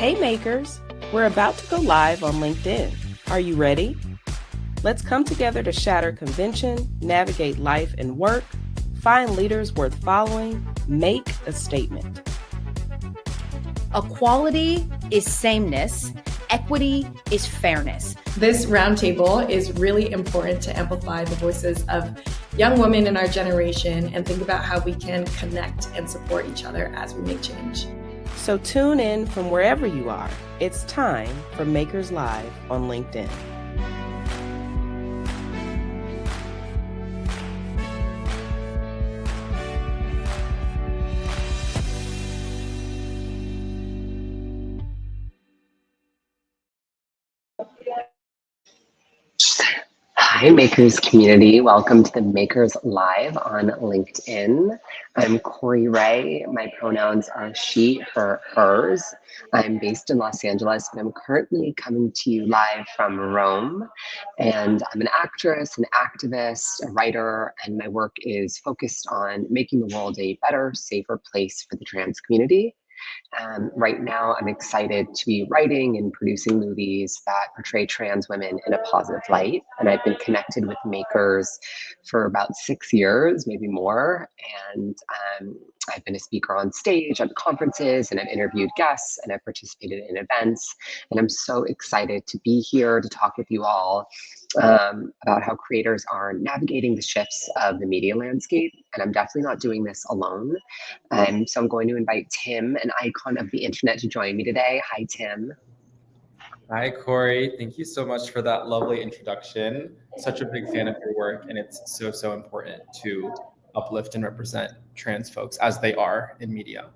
Hey makers, we're about to go live on LinkedIn. Are you ready? Let's come together to shatter convention, navigate life and work, find leaders worth following, make a statement. Equality is sameness. Equity is fairness. This roundtable is really important to amplify the voices of young women in our generation and think about how we can connect and support each other as we make change. So tune in from wherever you are. It's time for Makers Live on LinkedIn. Hi, Makers community. Welcome to the Makers Live on LinkedIn. I'm Corey Rae. My pronouns are she, her, hers. I'm based in Los Angeles, but I'm currently coming to you live from Rome. And I'm an actress, an activist, a writer, and my work is focused on making the world a better, safer place for the trans community. Right now, I'm excited to be writing and producing movies that portray trans women in a positive light. And I've been connected with makers for about 6 years, maybe more. And I've been a speaker on stage at conferences, and I've interviewed guests, and I've participated in events. And I'm so excited to be here to talk with you all about how creators are navigating the shifts of the media landscape. And I'm definitely not doing this alone. So I'm going to invite Tim, an icon of the internet, to join me today. Hi, Tim. Hi, Corey. Thank you so much for that lovely introduction. Such a big fan of your work, and it's so important to uplift and represent trans folks as they are in media.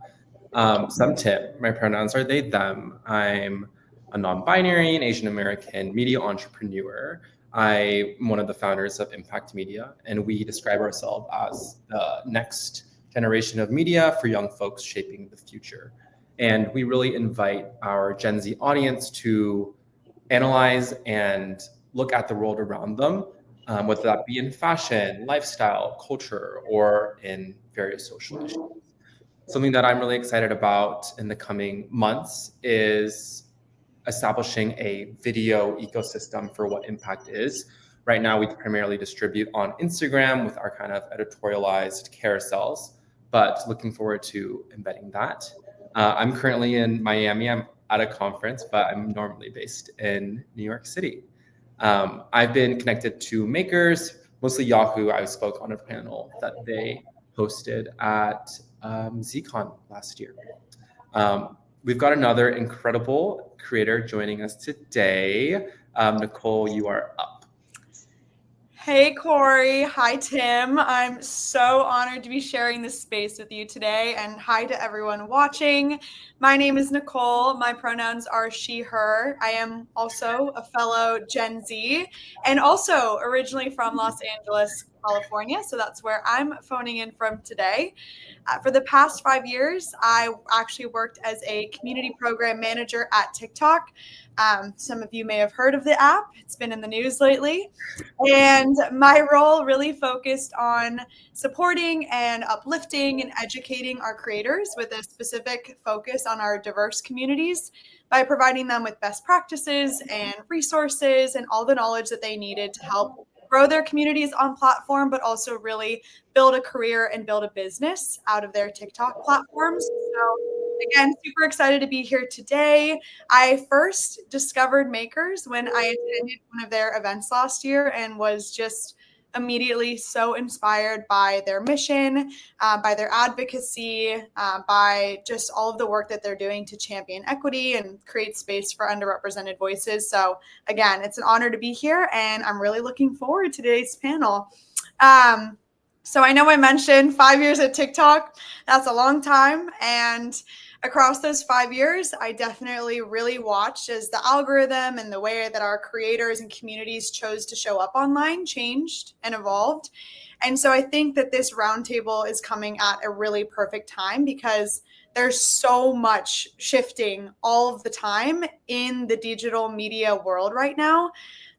So I'm Tim. My pronouns are they, them. I'm a non-binary and Asian American media entrepreneur. I'm one of the founders of Impact Media, and we describe ourselves as the next generation of media for young folks shaping the future. And we really invite our Gen Z audience to analyze and look at the world around them, whether that be in fashion, lifestyle, culture, or in various social issues. Something that I'm really excited about in the coming months is establishing a video ecosystem for what Impact is. Right now, we primarily distribute on Instagram with our kind of editorialized carousels, but looking forward to embedding that. I'm currently in Miami. I'm at a conference, but I'm normally based in New York City. I've been connected to makers, mostly Yahoo. I spoke on a panel that they hosted at ZCon last year. We've got another incredible creator joining us today. Nicole, you are up. Hey, Corey. Hi, Tim. I'm so honored to be sharing this space with you today. And hi to everyone watching. My name is Nicole. My pronouns are she, her. I am also a fellow Gen Z and also originally from Los Angeles, California. So that's where I'm phoning in from today. For the past 5 years, I actually worked as a community program manager at TikTok. Some of you may have heard of the app. It's been in the news lately. And my role really focused on supporting and uplifting and educating our creators with a specific focus on our diverse communities by providing them with best practices and resources and all the knowledge that they needed to help grow their communities on platform, but also really build a career and build a business out of their TikTok platforms. So again, super excited to be here today. I first discovered Makers when I attended one of their events last year and was just immediately so inspired by their mission, by their advocacy, by just all of the work that they're doing to champion equity and create space for underrepresented voices. So again, it's an honor to be here, and I'm really looking forward to today's panel. So I know I mentioned 5 years at TikTok. That's a long time. And across those 5 years, I definitely really watched as the algorithm and the way that our creators and communities chose to show up online changed and evolved. And so I think that this roundtable is coming at a really perfect time because there's so much shifting all of the time in the digital media world right now.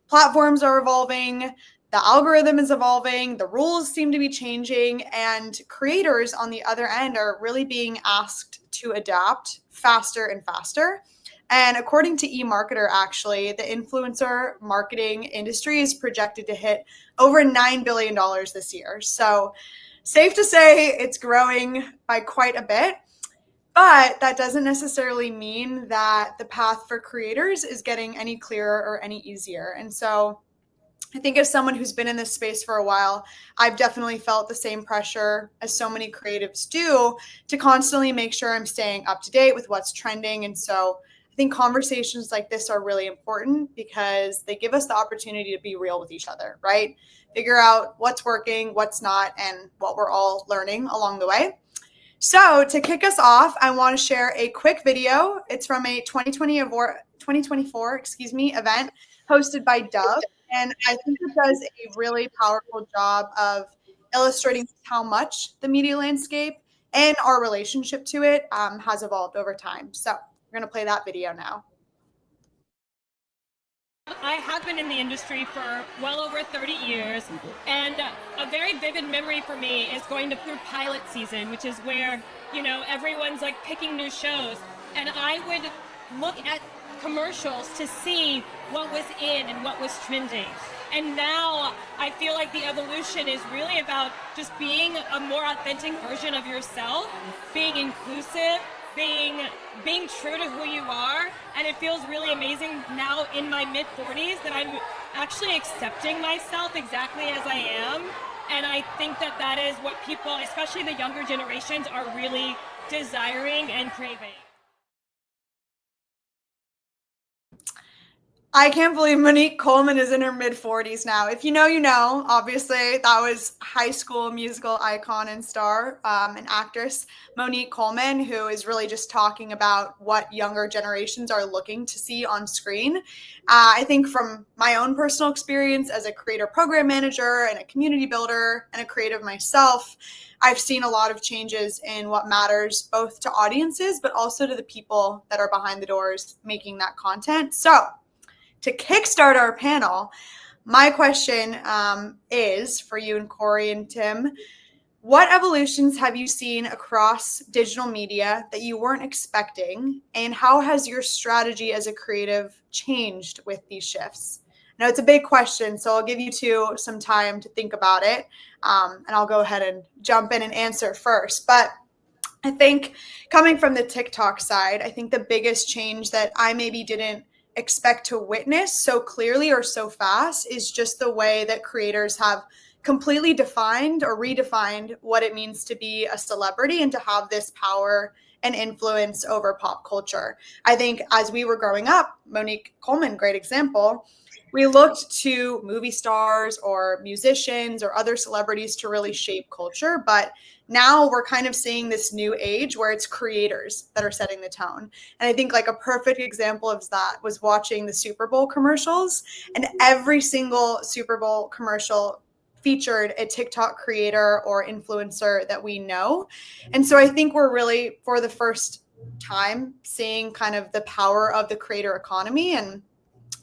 Platforms are evolving. The algorithm is evolving, the rules seem to be changing, and creators on the other end are really being asked to adapt faster and faster. And according to eMarketer, actually, the influencer marketing industry is projected to hit over $9 billion this year. So safe to say it's growing by quite a bit. But that doesn't necessarily mean that the path for creators is getting any clearer or any easier. And so I think as someone who's been in this space for a while, I've definitely felt the same pressure as so many creatives do to constantly make sure I'm staying up to date with what's trending. And so I think conversations like this are really important because they give us the opportunity to be real with each other, right? Figure out what's working, what's not, and what we're all learning along the way. So to kick us off, I want to share a quick video. It's from a 2024 event hosted by Dove. And I think it does a really powerful job of illustrating how much the media landscape and our relationship to it has evolved over time. So we're going to play that video now. I have been in the industry for well over 30 years, and a very vivid memory for me is going through pilot season, which is where, everyone's like picking new shows, and I would look at commercials to see what was in and what was trending. And now I feel like the evolution is really about just being a more authentic version of yourself, being inclusive, being true to who you are. And it feels really amazing now in my mid-40s that I'm actually accepting myself exactly as I am. And I think that is what people, especially the younger generations, are really desiring and craving. I can't believe Monique Coleman is in her mid-40s now. If you know, you know. Obviously, that was High School Musical icon and star and actress Monique Coleman, who is really just talking about what younger generations are looking to see on screen. I think from my own personal experience as a creator program manager and a community builder and a creative myself, I've seen a lot of changes in what matters both to audiences, but also to the people that are behind the doors making that content. So to kickstart our panel, my question is for you and Corey and Tim, what evolutions have you seen across digital media that you weren't expecting? And how has your strategy as a creative changed with these shifts? Now, it's a big question, so I'll give you two some time to think about it. And I'll go ahead and jump in and answer first. But I think coming from the TikTok side, I think the biggest change that I maybe didn't expect to witness so clearly or so fast is just the way that creators have completely defined or redefined what it means to be a celebrity and to have this power and influence over pop culture. I think as we were growing up, Monique Coleman, great example, we looked to movie stars or musicians or other celebrities to really shape culture. But now we're kind of seeing this new age where it's creators that are setting the tone. And I think like a perfect example of that was watching the Super Bowl commercials, and every single Super Bowl commercial featured a TikTok creator or influencer that we know. And so I think we're really, for the first time, seeing kind of the power of the creator economy. And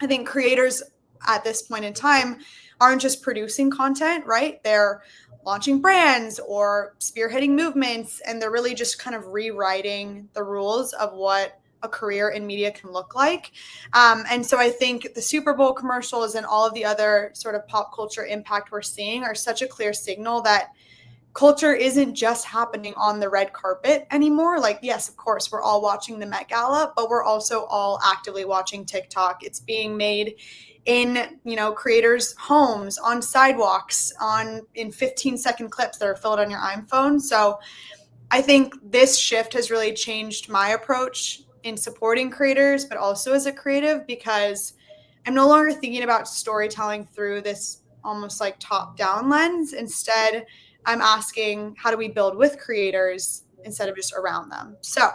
I think creators at this point in time aren't just producing content, right? They're launching brands or spearheading movements, and they're really just kind of rewriting the rules of what a career in media can look like. And so I think the Super Bowl commercials and all of the other sort of pop culture impact we're seeing are such a clear signal that culture isn't just happening on the red carpet anymore. Like, yes, of course, we're all watching the Met Gala, but we're also all actively watching TikTok. It's being made in, creators' homes, on sidewalks, in 15-second clips that are filled on your iPhone. So I think this shift has really changed my approach in supporting creators, but also as a creative, because I'm no longer thinking about storytelling through this almost like top-down lens. Instead, I'm asking, how do we build with creators instead of just around them? So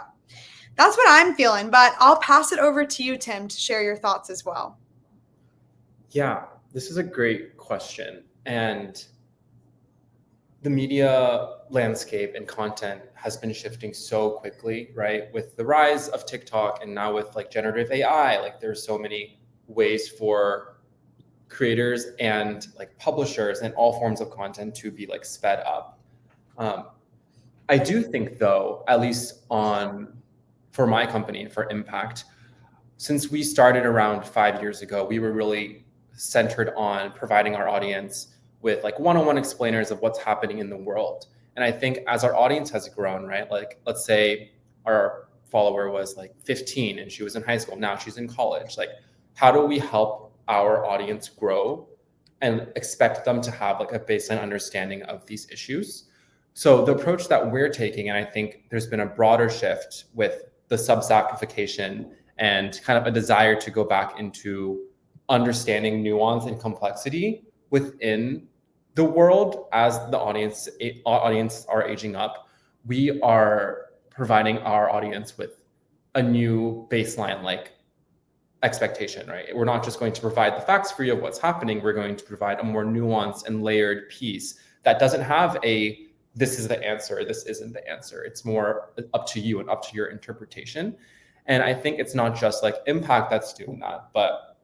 that's what I'm feeling, but I'll pass it over to you, Tim, to share your thoughts as well. Yeah, this is a great question. And the media landscape and content has been shifting so quickly, right? With the rise of TikTok and now with like generative AI, like there's so many ways for creators and like publishers and all forms of content to be like sped up. I do think though, at least for my company, for Impact, since we started around 5 years ago, we were really centered on providing our audience with like one-on-one explainers of what's happening in the world. And I think as our audience has grown, right, like let's say our follower was like 15 and she was in high school, now she's in college. Like, how do we help our audience grow and expect them to have like a baseline understanding of these issues? So the approach that we're taking, and I think there's been a broader shift with the Substackification and kind of a desire to go back into understanding nuance and complexity within the world as the audience are aging up. We are providing our audience with a new baseline like expectation, right? We're not just going to provide the facts for you of what's happening. We're going to provide a more nuanced and layered piece that doesn't have a this is the answer, this isn't the answer. It's more up to you and up to your interpretation. And I think it's not just like Impact that's doing that, but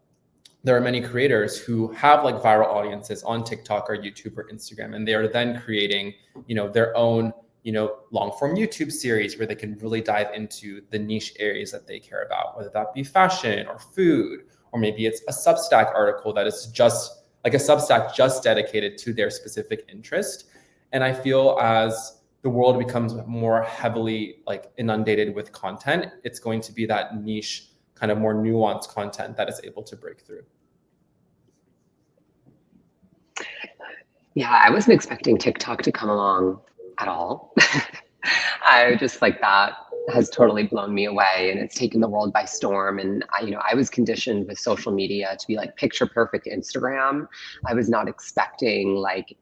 there are many creators who have like viral audiences on TikTok or YouTube or Instagram, and they are then creating, their own, long form YouTube series where they can really dive into the niche areas that they care about, whether that be fashion or food, or maybe it's a Substack article that is just like a Substack just dedicated to their specific interest. And I feel as the world becomes more heavily like inundated with content, it's going to be that niche kind of more nuanced content that is able to break through. Yeah, I wasn't expecting TikTok to come along at all. I just like that has totally blown me away, and it's taken the world by storm. And I was conditioned with social media to be like picture perfect Instagram. I was not expecting like,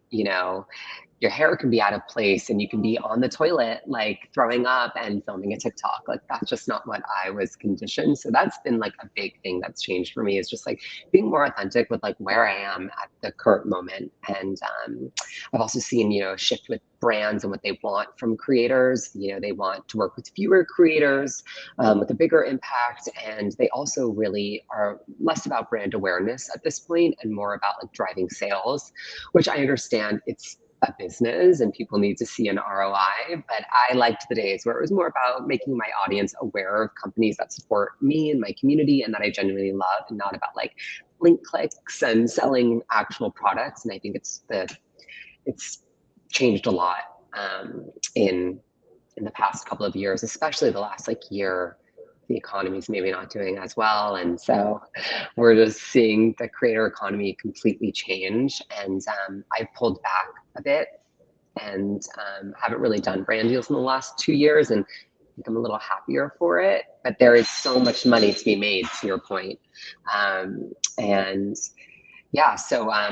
your hair can be out of place and you can be on the toilet, like throwing up and filming a TikTok. Like that's just not what I was conditioned. So that's been like a big thing that's changed for me, is just like being more authentic with like where I am at the current moment. And I've also seen, a shift with brands and what they want from creators. They want to work with fewer creators with a bigger impact. And they also really are less about brand awareness at this point and more about like driving sales, which I understand it's a business and people need to see an ROI, but I liked the days where it was more about making my audience aware of companies that support me and my community and that I genuinely love, and not about like link clicks and selling actual products. And I think it's changed a lot in the past couple of years, especially the last like year. The economy's maybe not doing as well. And so we're just seeing the creator economy completely change. And I pulled back a bit and haven't really done brand deals in the last 2 years. And I think I'm a little happier for it. But there is so much money to be made, to your point. And yeah, so I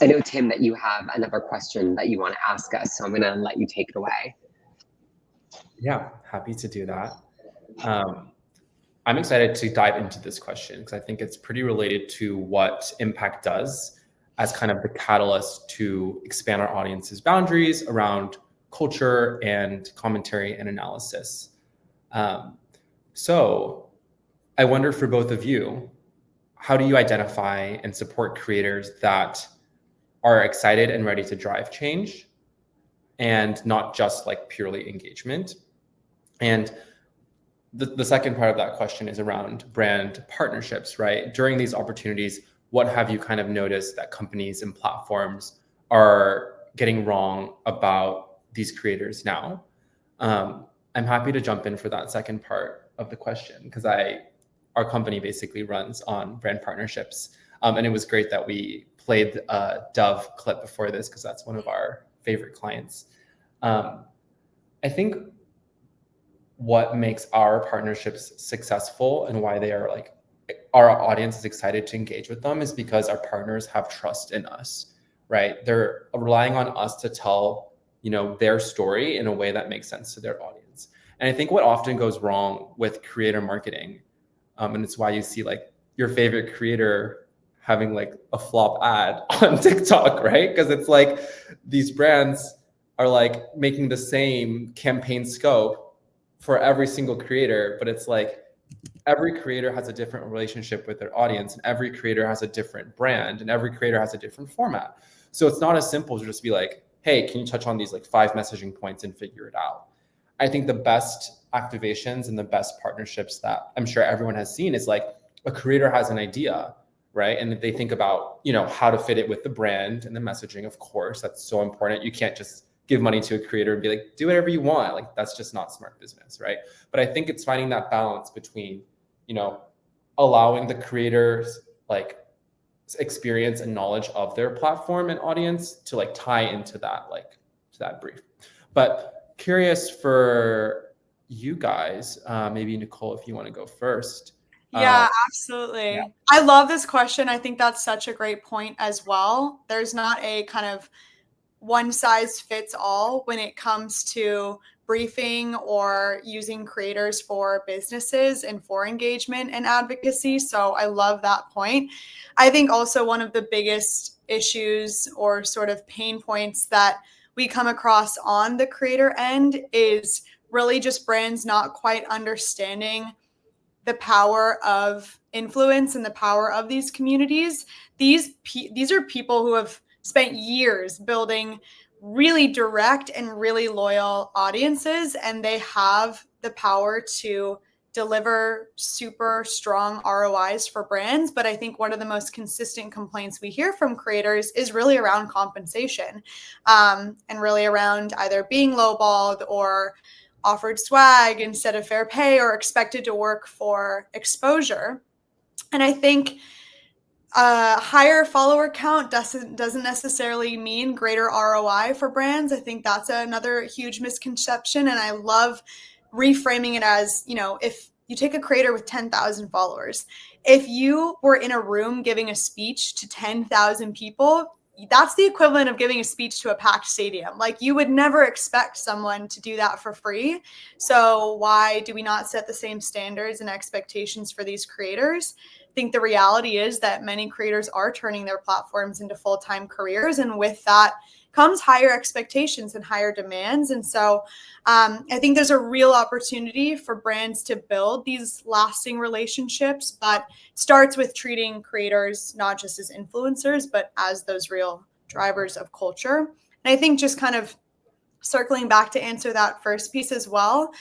know, Tim, that you have another question that you want to ask us. So I'm going to let you take it away. Yeah, happy to do that. I'm excited to dive into this question because I think it's pretty related to what Impact does as kind of the catalyst to expand our audience's boundaries around culture and commentary and analysis. So I wonder for both of you, how do you identify and support creators that are excited and ready to drive change and not just like purely engagement? And the second part of that question is around brand partnerships, right? During these opportunities, what have you kind of noticed that companies and platforms are getting wrong about these creators now? I'm happy to jump in for that second part of the question because our company basically runs on brand partnerships. And it was great that we played a Dove clip before this because that's one of our favorite clients. I think what makes our partnerships successful and why they are like our audience is excited to engage with them is because our partners have trust in us, right? They're relying on us to tell, their story in a way that makes sense to their audience. And I think what often goes wrong with creator marketing, and it's why you see like your favorite creator having like a flop ad on TikTok, right? Because it's like these brands are like making the same campaign scope for every single creator, but it's like every creator has a different relationship with their audience, and every creator has a different brand, and every creator has a different format. So it's not as simple to just be like, hey, can you touch on these like 5 messaging points and figure it out? I think the best activations and the best partnerships that I'm sure everyone has seen is like a creator has an idea, right? And they think about, how to fit it with the brand and the messaging, of course, that's so important. You can't just give money to a creator and be like, do whatever you want. Like, that's just not smart business, right? But I think it's finding that balance between, allowing the creators like experience and knowledge of their platform and audience to like tie into that, like to that brief. But curious for you guys, maybe Nicole, if you want to go first. Yeah, absolutely. Yeah. I love this question. I think that's such a great point as well. There's not a kind of one size fits all when it comes to briefing or using creators for businesses and for engagement and advocacy. So I love that point. I think also one of the biggest issues or sort of pain points that we come across on the creator end is really just brands not quite understanding the power of influence and the power of these communities. These are people who have spent years building really direct and really loyal audiences, and they have the power to deliver super strong ROIs for brands. But I think one of the most consistent complaints we hear from creators is really around compensation, and really around either being lowballed or offered swag instead of fair pay or expected to work for exposure. And I think higher follower count doesn't necessarily mean greater ROI for brands. I think that's another huge misconception. And I love reframing it as, if you take a creator with 10,000 followers, if you were in a room giving a speech to 10,000 people, that's the equivalent of giving a speech to a packed stadium. Like, you would never expect someone to do that for free. So why do we not set the same standards and expectations for these creators? I think the reality is that many creators are turning their platforms into full-time careers. And with that comes higher expectations and higher demands. And so I think there's a real opportunity for brands to build these lasting relationships, but it starts with treating creators not just as influencers, but as those real drivers of culture. And I think just kind of circling back to answer that first piece as well,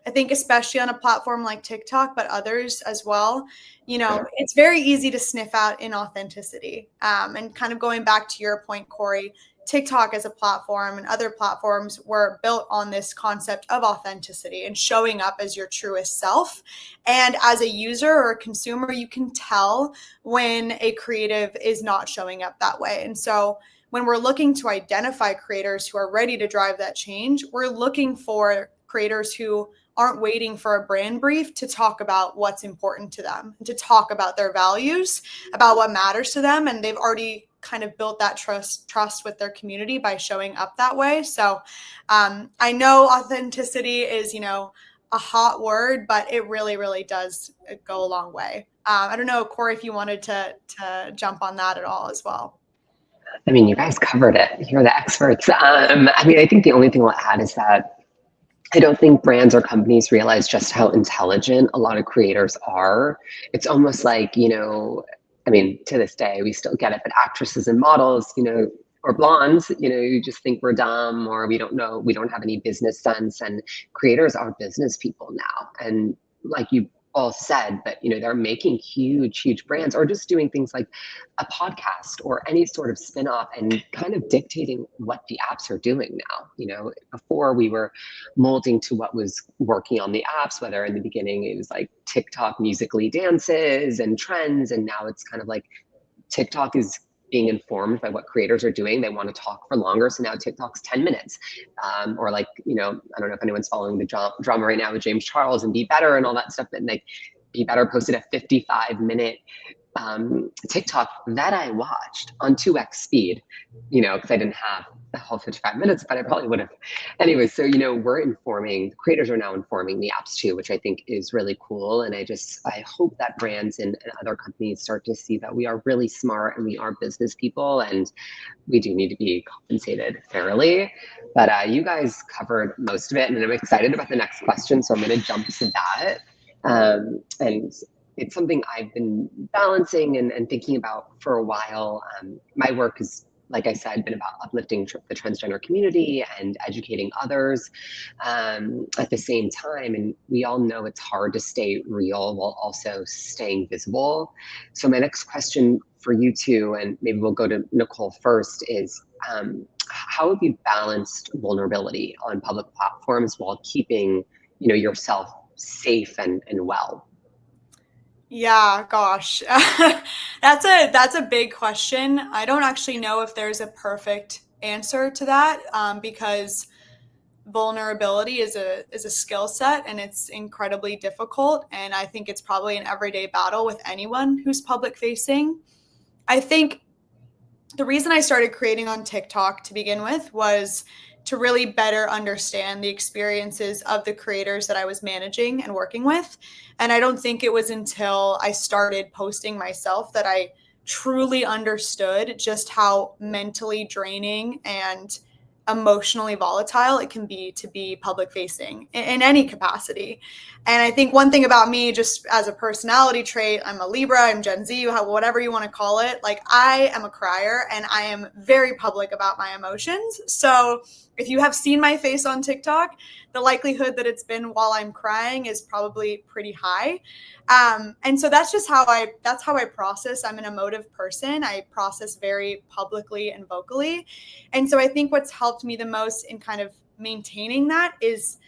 I think especially on a platform like TikTok, but others as well, it's very easy to sniff out inauthenticity. And kind of going back to your point, Corey, TikTok as a platform and other platforms were built on this concept of authenticity and showing up as your truest self. And as a user or a consumer, you can tell when a creative is not showing up that way. And so when we're looking to identify creators who are ready to drive that change, we're looking for creators who aren't waiting for a brand brief to talk about what's important to them, and to talk about their values, about what matters to them. And they've already kind of built that trust with their community by showing up that way. So I know authenticity is, a hot word, but it really, really does go a long way. I don't know, Corey, if you wanted to jump on that at all as well. I mean, you guys covered it. You're the experts. I think the only thing I'll add is that I don't think brands or companies realize just how intelligent a lot of creators are. It's almost like, to this day, we still get it, but actresses and models, or blondes, you just think we're dumb, or we don't know, we don't have any business sense. And creators are business people now. And like you all said, but they're making huge brands, or just doing things like a podcast or any sort of spin-off and kind of dictating what the apps are doing now. Before we were molding to what was working on the apps, whether in the beginning it was like TikTok musically dances and trends, and now it's kind of like TikTok is being informed by what creators are doing. They want to talk for longer. So now TikTok's 10 minutes. Or like, I don't know if anyone's following the drama right now with James Charles and Be Better and all that stuff, but like Be Better posted a 55-minute TikTok that I watched on 2x speed, because I didn't have the whole 55 minutes, but I probably would have. Anyway, so, creators are now informing the apps too, which I think is really cool. And I hope that brands and other companies start to see that we are really smart and we are business people, and we do need to be compensated fairly. But you guys covered most of it, and I'm excited about the next question. So I'm going to jump to that. And it's something I've been balancing and thinking about for a while. My work is like I said, been about uplifting the transgender community and educating others at the same time. And we all know it's hard to stay real while also staying visible. So my next question for you two, and maybe we'll go to Nicole first, is how have you balanced vulnerability on public platforms while keeping, yourself safe and well? Yeah, gosh. That's a big question. I don't actually know if there's a perfect answer to that, because vulnerability is a skill set and it's incredibly difficult. And I think it's probably an everyday battle with anyone who's public facing. I think the reason I started creating on TikTok to begin with was to really better understand the experiences of the creators that I was managing and working with. And I don't think it was until I started posting myself that I truly understood just how mentally draining and emotionally volatile it can be to be public facing in any capacity. And I think one thing about me, just as a personality trait, I'm a Libra, I'm Gen Z, whatever you want to call it. Like, I am a crier and I am very public about my emotions. So if you have seen my face on TikTok, the likelihood that it's been while I'm crying is probably pretty high. And so that's just how I process. I'm an emotive person. I process very publicly and vocally. And so I think what's helped me the most in kind of maintaining that is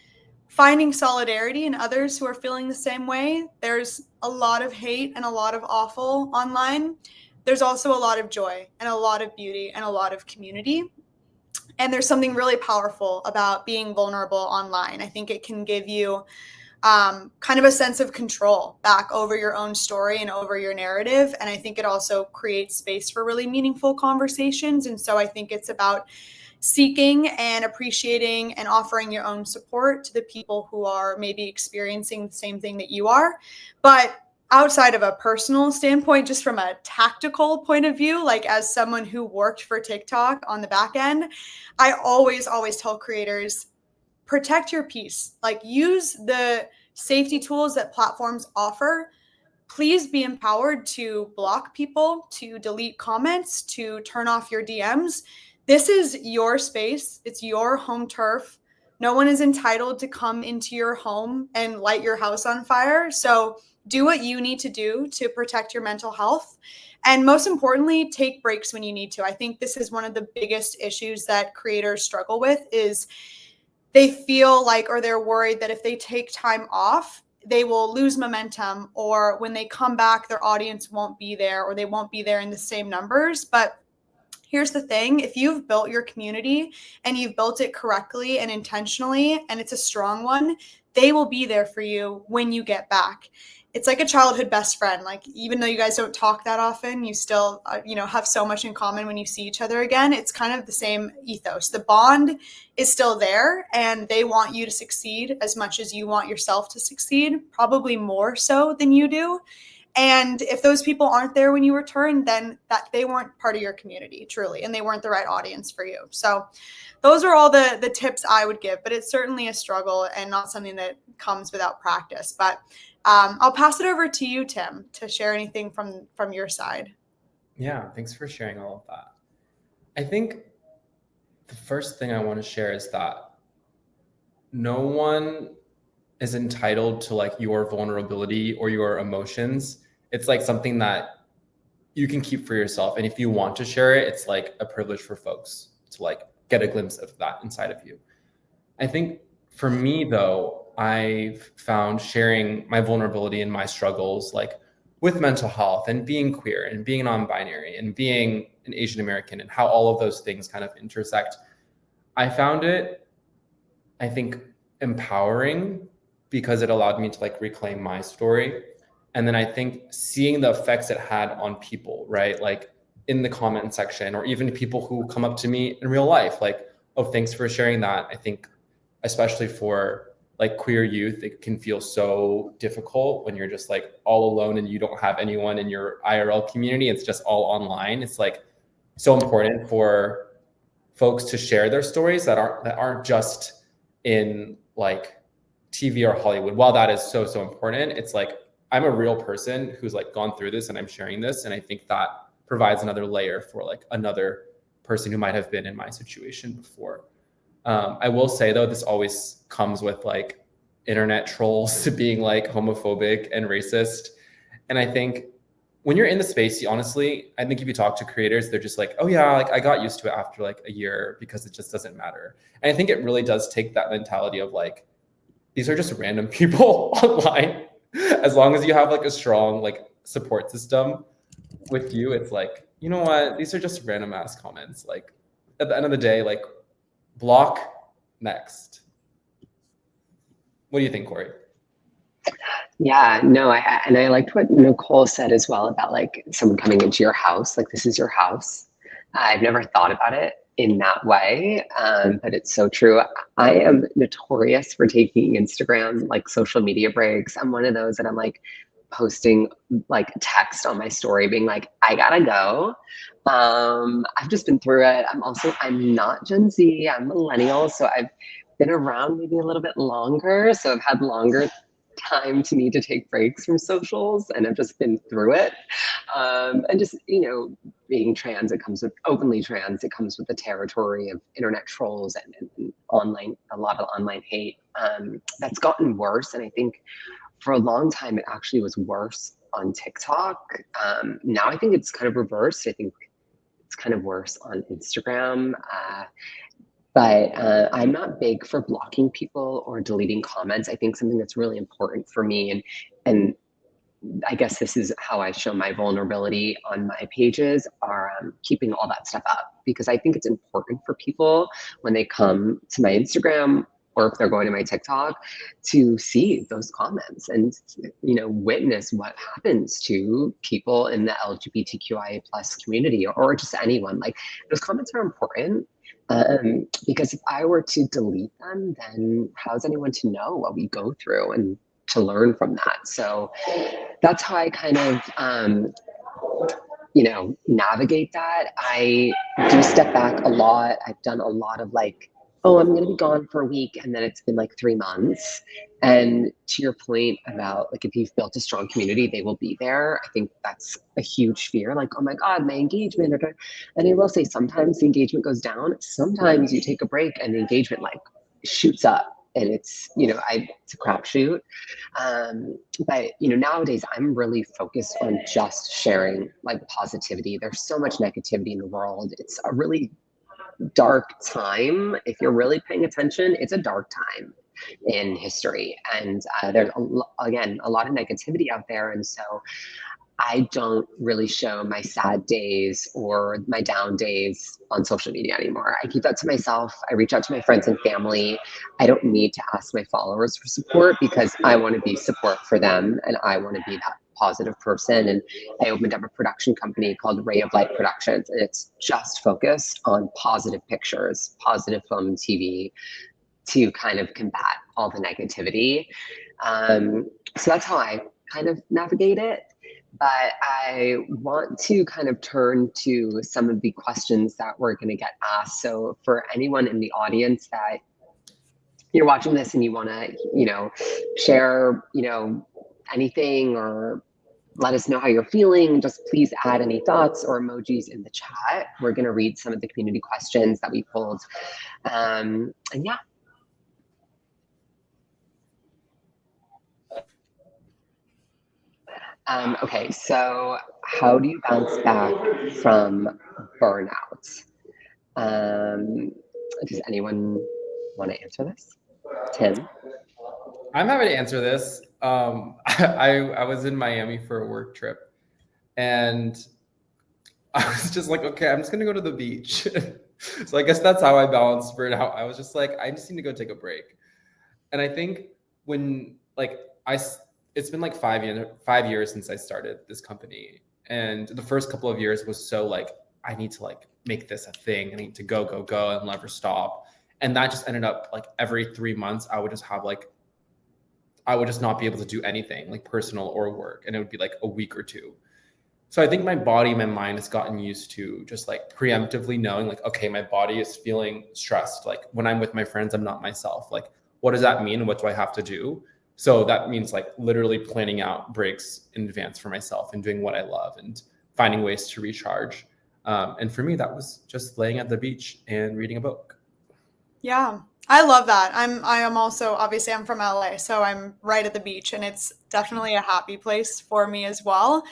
finding solidarity in others who are feeling the same way. There's a lot of hate and a lot of awful online. There's also a lot of joy and a lot of beauty and a lot of community. And there's something really powerful about being vulnerable online. I think it can give you kind of a sense of control back over your own story and over your narrative. And I think it also creates space for really meaningful conversations. And so I think it's about seeking and appreciating and offering your own support to the people who are maybe experiencing the same thing that you are. But outside of a personal standpoint, just from a tactical point of view, like as someone who worked for TikTok on the back end, I always tell creators, protect your peace. Like, use the safety tools that platforms offer. Please be empowered to block people, to delete comments, to turn off your DMs. This is your space. It's your home turf. No one is entitled to come into your home and light your house on fire. So do what you need to do to protect your mental health. And most importantly, take breaks when you need to. I think this is one of the biggest issues that creators struggle with is they feel like, or they're worried that if they take time off, they will lose momentum, or when they come back, their audience won't be there, or they won't be there in the same numbers. But here's the thing, if you've built your community and you've built it correctly and intentionally, and it's a strong one, they will be there for you when you get back. It's like a childhood best friend. Like, even though you guys don't talk that often, you still, have so much in common when you see each other again. It's kind of the same ethos. The bond is still there, and they want you to succeed as much as you want yourself to succeed, probably more so than you do. And if those people aren't there when you return, then that they weren't part of your community, truly, and they weren't the right audience for you. So those are all the tips I would give, but it's certainly a struggle and not something that comes without practice. But I'll pass it over to you, Tim, to share anything from your side. Yeah, thanks for sharing all of that. I think the first thing I want to share is that no one is entitled to like your vulnerability or your emotions. It's like something that you can keep for yourself. And if you want to share it, it's like a privilege for folks to like get a glimpse of that inside of you. I think for me though, I've found sharing my vulnerability and my struggles like with mental health and being queer and being non-binary and being an Asian American and how all of those things kind of intersect. I found it, I think, empowering because it allowed me to like reclaim my story. And then I think seeing the effects it had on people, right? Like in the comment section, or even people who come up to me in real life, like, oh, thanks for sharing that. I think especially for like queer youth, it can feel so difficult when you're just like all alone and you don't have anyone in your IRL community. It's just all online. It's like so important for folks to share their stories that aren't just in like TV or Hollywood. While that is so important, it's like I'm a real person who's like gone through this and I'm sharing this. And I think that provides another layer for like another person who might have been in my situation before. I will say though, this always comes with like internet trolls being like homophobic and racist. And I think when you're in the space, honestly, I think if you talk to creators, they're just like, oh yeah, like I got used to it after like a year because it just doesn't matter. And I think it really does take that mentality of like, these are just random people online. As long as you have like a strong like support system with you, it's like, you know what, these are just random ass comments. Like at the end of the day, like block, next. What do you think, Corey? Yeah, no, I liked what Nicole said as well about like someone coming into your house, like this is your house. I've never thought about it in that way, but it's so true. I am notorious for taking Instagram, like social media breaks. I'm one of those that I'm like posting like text on my story being like, I gotta go. I've just been through it. I'm not Gen Z, I'm millennial. So I've been around maybe a little bit longer. So I've had longer time to need to take breaks from socials, and I've just been through it. And just, you know, being trans, it comes with openly trans, it comes with the territory of internet trolls and online, a lot of online hate. That's gotten worse. And I think for a long time, it actually was worse on TikTok. Now I think it's kind of reversed. I think it's kind of worse on Instagram. But I'm not big for blocking people or deleting comments. I think something that's really important for me, and I guess this is how I show my vulnerability on my pages, are keeping all that stuff up, because I think it's important for people when they come to my Instagram or if they're going to my TikTok to see those comments and, you know, witness what happens to people in the LGBTQIA plus community, or just anyone. Like, those comments are important. Because if I were to delete them, then how's anyone to know what we go through and to learn from that? So that's how I kind of, you know, navigate that. I do step back a lot. I've done a lot of like, oh, I'm going to be gone for a week, and then it's been like 3 months. And to your point about like, if you've built a strong community, they will be there. I think that's a huge fear. Like, oh my God, my engagement. And I will say sometimes the engagement goes down. Sometimes you take a break and the engagement like shoots up. And it's, you know, it's a crapshoot. But, you know, nowadays I'm really focused on just sharing like positivity. There's so much negativity in the world. It's a really dark time. If you're really paying attention, it's a dark time in history. And there's, again, a lot of negativity out there. And so I don't really show my sad days or my down days on social media anymore. I keep that to myself. I reach out to my friends and family. I don't need to ask my followers for support, because I want to be support for them, and I want to be that positive person. And I opened up a production company called Ray of Light Productions, and it's just focused on positive pictures, positive film and TV, to kind of combat all the negativity. So that's how I kind of navigate it. But I want to kind of turn to some of the questions that we're going to get asked. So for anyone in the audience that you're watching this and you want to, you know, share, you know, anything, or let us know how you're feeling, just please add any thoughts or emojis in the chat. We're going to read some of the community questions that we pulled. And yeah. Okay, so how do you bounce back from burnout? Does anyone want to answer this? Tim? I'm happy to answer this. I was in Miami for a work trip, and I was just like, okay, I'm just going to go to the beach. So I guess that's how I balanced burnout. I was just like, I just need to go take a break. And I think when like it's been like 5 years since I started this company. And the first couple of years was so like, I need to like make this a thing. I need to go and never stop. And that just ended up like every 3 months, I would just not be able to do anything like personal or work. And it would be like a week or two. So I think my body, my mind has gotten used to just like preemptively knowing like, okay, my body is feeling stressed. Like when I'm with my friends, I'm not myself. Like, what does that mean? What do I have to do? So that means like literally planning out breaks in advance for myself and doing what I love and finding ways to recharge. And for me, that was just laying at the beach and reading a book. Yeah, I love that. I am also, obviously I'm from LA, so I'm right at the beach, and it's definitely a happy place for me as well.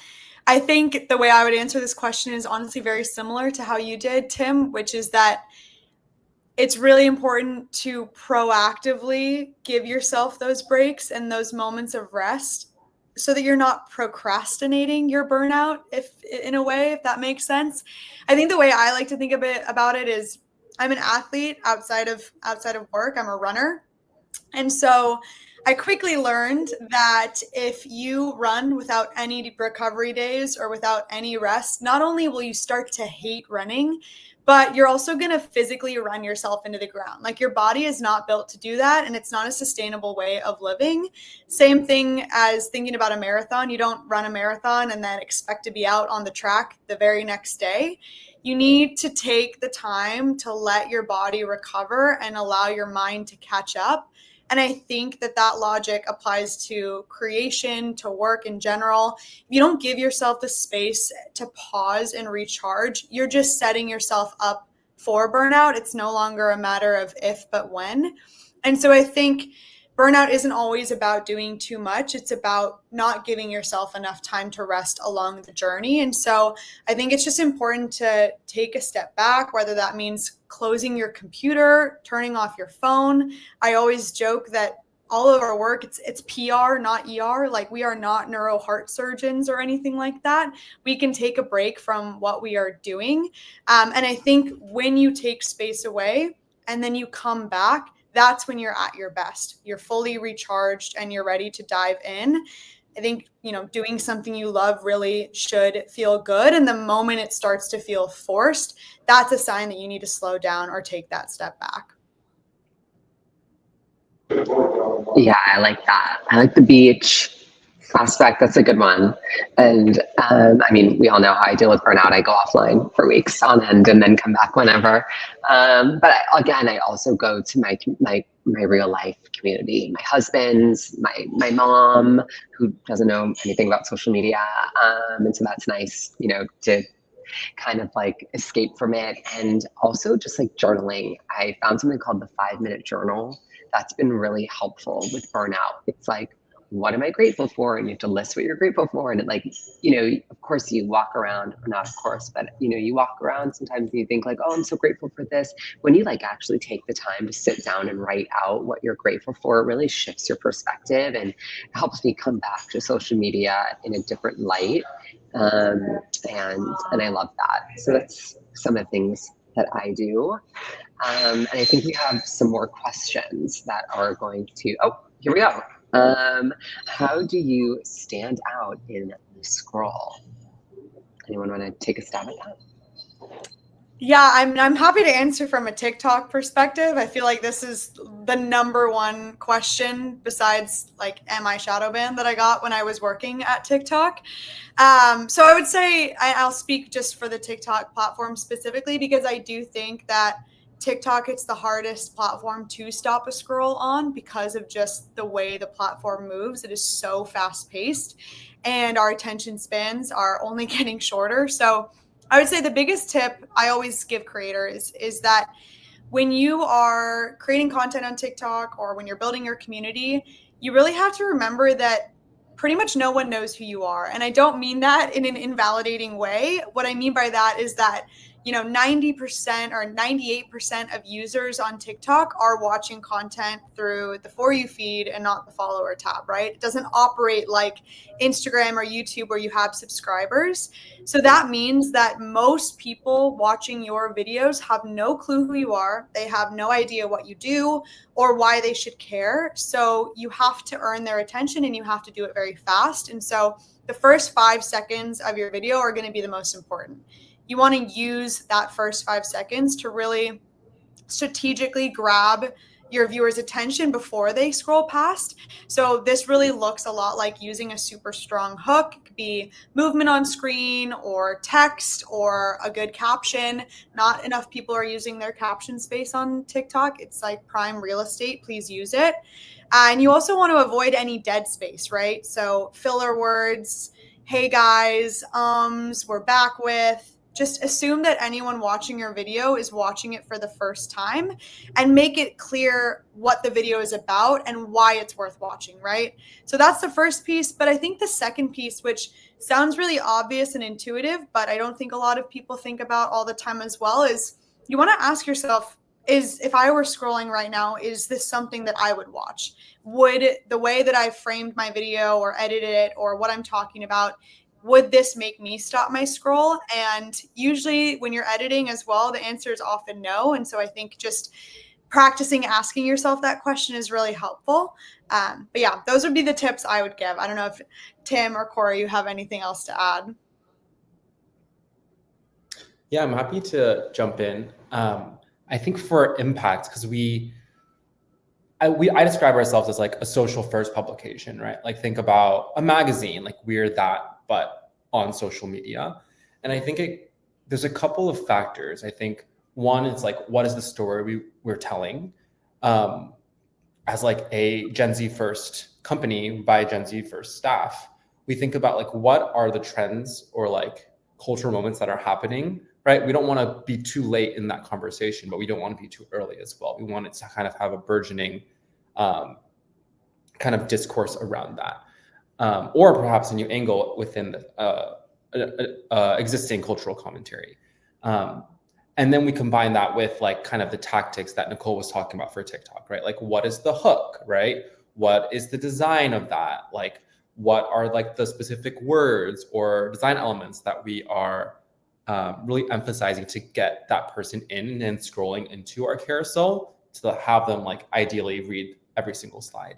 I think the way I would answer this question is honestly very similar to how you did, Tim, which is that it's really important to proactively give yourself those breaks and those moments of rest so that you're not procrastinating your burnout, if in a way, if that makes sense. I think the way I like to think about it is I'm an athlete outside of work. I'm a runner. And so I quickly learned that if you run without any recovery days or without any rest, not only will you start to hate running, but you're also going to physically run yourself into the ground. Like, your body is not built to do that, and it's not a sustainable way of living. Same thing as thinking about a marathon. You don't run a marathon and then expect to be out on the track the very next day. You need to take the time to let your body recover and allow your mind to catch up. And I think that logic applies to creation, to work in general. If you don't give yourself the space to pause and recharge, you're just setting yourself up for burnout. It's no longer a matter of if, but when. And so I think burnout isn't always about doing too much. It's about not giving yourself enough time to rest along the journey. And so I think it's just important to take a step back, whether that means closing your computer, turning off your phone. I always joke that all of our work, it's PR, not ER. Like, we are not neuro heart surgeons or anything like that. We can take a break from what we are doing. And I think when you take space away and then you come back, that's when you're at your best. You're fully recharged and you're ready to dive in. I think, doing something you love really should feel good. And the moment it starts to feel forced, that's a sign that you need to slow down or take that step back. Yeah, I like that. I like the beach aspect. That's a good one. And we all know how I deal with burnout. I go offline for weeks on end and then come back whenever. I also go to my real life community, my husband's, my mom, who doesn't know anything about social media. And so that's nice, to kind of like escape from it. And also just like journaling. I found something called the 5-minute journal. That's been really helpful with burnout. It's like, what am I grateful for? And you have to list what you're grateful for. And of course you walk around, or not of course, but you walk around sometimes and you think like, oh, I'm so grateful for this. When you like actually take the time to sit down and write out what you're grateful for, it really shifts your perspective and helps me come back to social media in a different light. And I love that. So that's some of the things that I do. And I think we have some more questions that are going to, here we go. How do you stand out in the scroll? Anyone want to take a stab at that? Yeah, I'm happy to answer from a TikTok perspective. I feel like this is the number one question besides like, am I shadow banned, that I got when I was working at TikTok. So I would say I'll speak just for the TikTok platform specifically, because I do think that TikTok, it's the hardest platform to stop a scroll on because of just the way the platform moves. It is so fast paced and our attention spans are only getting shorter. So I would say the biggest tip I always give creators is that when you are creating content on TikTok or when you're building your community, you really have to remember that pretty much no one knows who you are. And I don't mean that in an invalidating way. What I mean by that is that 90% or 98% of users on TikTok are watching content through the For You feed and not the follower tab, right? It doesn't operate like Instagram or YouTube where you have subscribers. So that means that most people watching your videos have no clue who you are. They have no idea what you do or why they should care. So you have to earn their attention and you have to do it very fast. And so the first 5 seconds of your video are going to be the most important. You want to use that first 5 seconds to really strategically grab your viewers' attention before they scroll past. So this really looks a lot like using a super strong hook. It could be movement on screen or text or a good caption. Not enough people are using their caption space on TikTok. It's like prime real estate. Please use it. And you also want to avoid any dead space, right? So filler words, hey guys, we're back with, just assume that anyone watching your video is watching it for the first time, and make it clear what the video is about and why it's worth watching, right? So that's the first piece. But I think the second piece, which sounds really obvious and intuitive, but I don't think a lot of people think about all the time as well, is you want to ask yourself, if I were scrolling right now, is this something that I would watch? Would the way that I framed my video or edited it or what I'm talking about, would this make me stop my scroll? And usually when you're editing as well, the answer is often no. And so I think just practicing asking yourself that question is really helpful. But yeah, those would be the tips I would give. I don't know if Tim or Corey, you have anything else to add? Yeah, I'm happy to jump in. I think for impact, because I describe ourselves as like a social first publication, right? Like think about a magazine, like we're that, but on social media. And I think there's a couple of factors. I think one is like, what is the story we're telling? As like a Gen Z first company by Gen Z first staff, we think about like, what are the trends or like cultural moments that are happening, right? We don't want to be too late in that conversation, but we don't want to be too early as well. We want it to kind of have a burgeoning kind of discourse around that. Or perhaps a new angle within the existing cultural commentary. And then we combine that with like kind of the tactics that Nicole was talking about for TikTok, right? Like what is the hook, right? What is the design of that? Like what are like the specific words or design elements that we are really emphasizing to get that person in and scrolling into our carousel to have them like ideally read every single slide.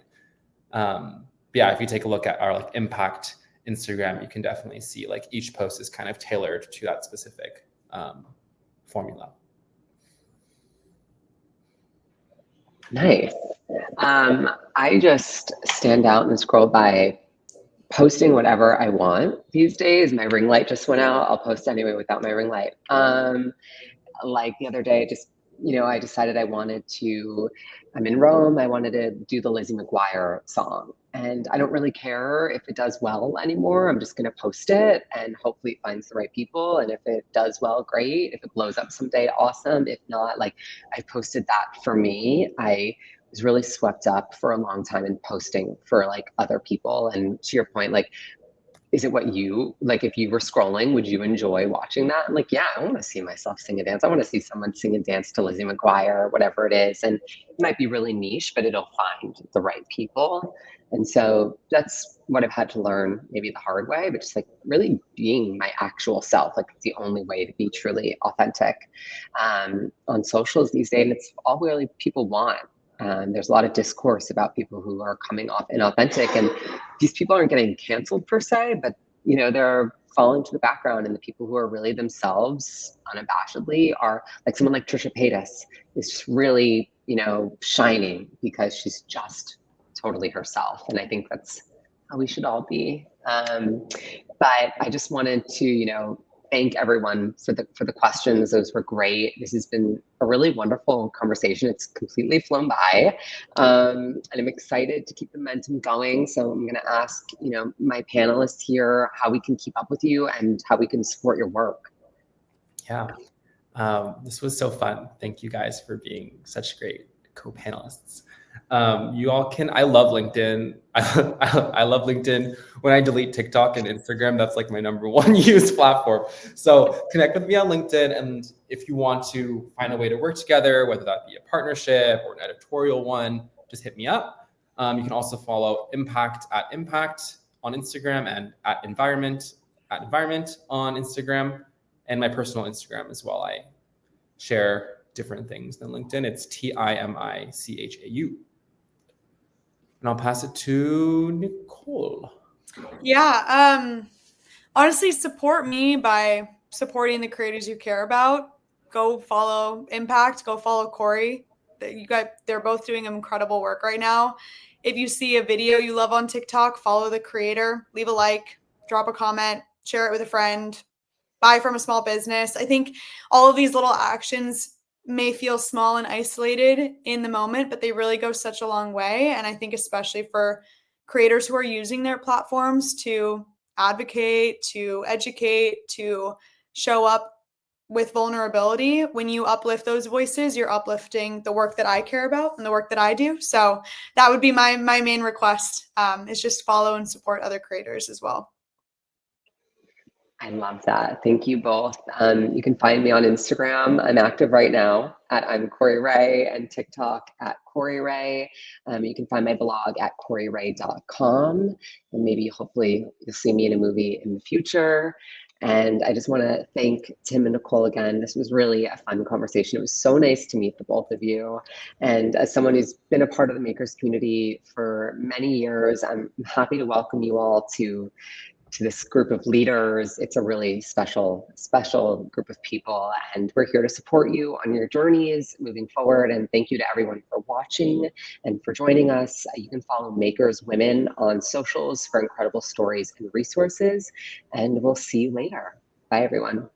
Yeah, if you take a look at our like impact Instagram, you can definitely see like each post is kind of tailored to that specific formula. Nice. I just stand out and scroll by posting whatever I want these days. My ring light just went out. I'll post anyway without my ring light. Like the other day, just, I decided I'm in Rome. I wanted to do the Lizzie McGuire song. And I don't really care if it does well anymore. I'm just going to post it and hopefully it finds the right people. And if it does well, great. If it blows up someday, awesome. If not, like I posted that for me. I was really swept up for a long time in posting for like other people. And to your point, like, is it what you like? If you were scrolling, would you enjoy watching that? I'm like, yeah, I want to see myself sing and dance. I want to see someone sing and dance to Lizzie McGuire or whatever it is. And it might be really niche, but it'll find the right people. And so that's what I've had to learn, maybe the hard way, but just like really being my actual self. Like it's the only way to be truly authentic on socials these days. And it's all really people want. There's a lot of discourse about people who are coming off inauthentic, and these people aren't getting canceled per se, but they're falling to the background, and the people who are really themselves unabashedly are like someone like Trisha Paytas is just really shining because she's just totally herself, and I think that's how we should all be. But I just wanted to thank everyone for the questions. Those were great. This has been a really wonderful conversation. It's completely flown by. And I'm excited to keep the momentum going. So I'm going to ask, my panelists here how we can keep up with you and how we can support your work. Yeah, this was so fun. Thank you guys for being such great co-panelists. You all can, I love LinkedIn. I love LinkedIn. When I delete TikTok and Instagram, that's like my number one used platform. So connect with me on LinkedIn. And if you want to find a way to work together, whether that be a partnership or an editorial one, just hit me up. You can also follow Impact on Instagram and at Environment on Instagram, and my personal Instagram as well. I share different things than LinkedIn. It's TIMICHAU. And I'll pass it to Nicole. Yeah. Honestly, support me by supporting the creators you care about. Go follow Impact. Go follow Corey. They're both doing incredible work right now. If you see a video you love on TikTok, follow the creator, leave a like, drop a comment, share it with a friend, buy from a small business. I think all of these little actions may feel small and isolated in the moment, but they really go such a long way. And I think especially for creators who are using their platforms to advocate, to educate, to show up with vulnerability. When you uplift those voices, you're uplifting the work that I care about and the work that I do. So that would be my main request, is just follow and support other creators as well. I love that. Thank you both. You can find me on Instagram. I'm active right now at I'm Corey Rae, and TikTok at Corey Rae. You can find my blog at coreyrae.com, and maybe hopefully you'll see me in a movie in the future. And I just want to thank Tim and Nicole again. This was really a fun conversation. It was so nice to meet the both of you. And as someone who's been a part of the makers community for many years, I'm happy to welcome you all to this group of leaders. It's a really special group of people, and we're here to support you on your journeys moving forward. And thank you to everyone for watching and for joining us. You can follow Makers Women on socials for incredible stories and resources, and we'll see you later. Bye, everyone.